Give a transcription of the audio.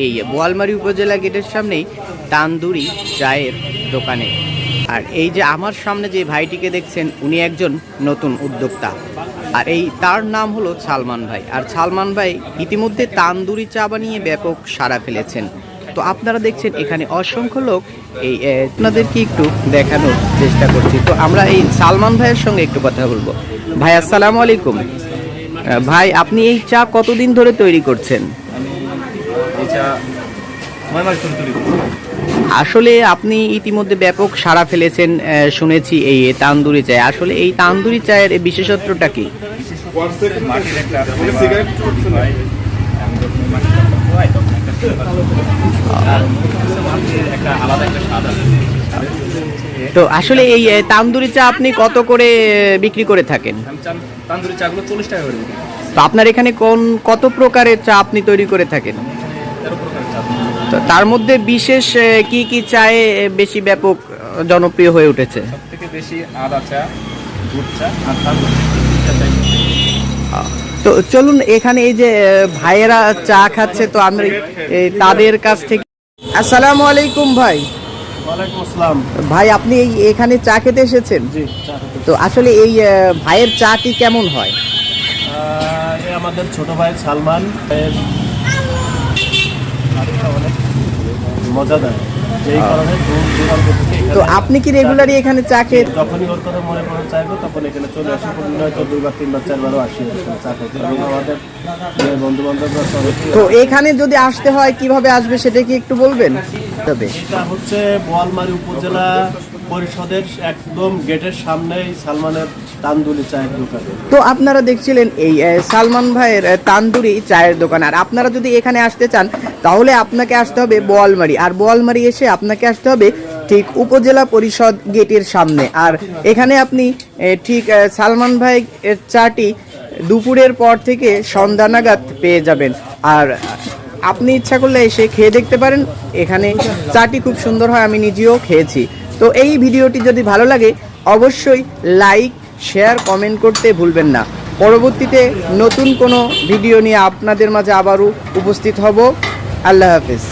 এই বোয়ালমারী উপজেলা গেটের সামনেই তান্দুরি চায়ের দোকানে। আর এই যে আমার সামনে যে ভাইটিকে দেখছেন, উনি একজন নতুন উদ্যোক্তা, আর তার নাম হলো সালমান ভাই। আর সালমান ভাই ইতিমধ্যে তান্দুরি চা বানিয়ে ব্যাপক সাড়া ফেলেছেন। তো আপনারা দেখছেন এখানে অসংখ্য লোক, আপনাদেরকে একটু দেখানোর চেষ্টা করছি। তো আমরা এই সালমান ভাইয়ের সঙ্গে একটু কথা বলবো। ভাই আসসালামু আলাইকুম। ভাই, আপনি এই চা কতদিন ধরে তৈরি করছেন? আসলে আপনি ইতিমধ্যে ব্যাপক সাড়া ফেলেছেন শুনেছি এই তান্দুরি চায়। আসলে এই তান্দুরি চায়ের বিশেষত্বটা কি? তো আসলে এই তান্দুরি চা আপনি কত করে বিক্রি করে থাকেন? তান্দুরি চাগুলো 40 টাকা করে। তো আপনার এখানে কত প্রকারের চা আপনি তৈরি করে থাকেন? 13 প্রকারের চা। তো তার মধ্যে বিশেষ কি চায়ে বেশি ব্যাপক জনপ্রিয় হয়ে উঠেছে? সবথেকে বেশি আদা চা, দুধ চা আর তান্দুরি। তো চলুন, এখানে এই যে ভাইয়েরা চা খাচ্ছে, তো আমরা তাদের কাছ থেকে। আসসালামু আলাইকুম ভাই। ওয়ালাইকুম আসসালাম। ভাই, আপনি এখানে চা খেতে এসেছেন? জি, চা খেতে। তো আসলে এই ভাইয়ের চাটি কেমন হয়? আমাদের ছোট ভাই সালমান অনেক মজাদার, যেই কারণে তো আপনি কি রেগুলারই এখানে চা খেয়ে? যখনই ওর কথা মনে পড়ে চাইবো তখন এখানে চলে আসি। হয়তো 2 বার 3 বার 4 বারও আসি চা খেতে। এবং আমাদের বন্ধু বান্ধবরা সবাই। তো এখানে যদি আসতে হয় কিভাবে আসবে সেটা কি একটু বলবেন? তবে এটা হচ্ছে বোয়ালমারী উপজেলা পরিষদের একদম গেটের সামনেই সালমানের তান্দুরি চায়ের দোকান। তো আপনারা দেখছিলেন এই সালমান ভাইয়ের তান্দুরি চায়ের দোকান। আর আপনারা যদি এখানে আসতে চান তাহলে আপনাকে আসতে হবে বোয়ালমারী, আর বোয়ালমারী এসে আপনাকে আসতে হবে ঠিক উপজেলা পরিষদ গেটের সামনে। আর এখানে আপনি ঠিক সালমান ভাইয়ের চাটি দুপুরের পর থেকে সন্ধ্যা নাগাদ পেয়ে যাবেন। আর আপনি ইচ্ছা করলে এসে খেয়ে দেখতে পারেন। এখানে চাটি খুব সুন্দর হয়, আমি নিজেও খেয়েছি। তো এই ভিডিওটি যদি ভালো লাগে অবশ্যই লাইক, শেয়ার, কমেন্ট করতে ভুলবেন না। পরবর্তীতে নতুন কোনো ভিডিও নিয়ে আপনাদের মাঝে আবারও উপস্থিত হব। আল্লাহ হাফেজ।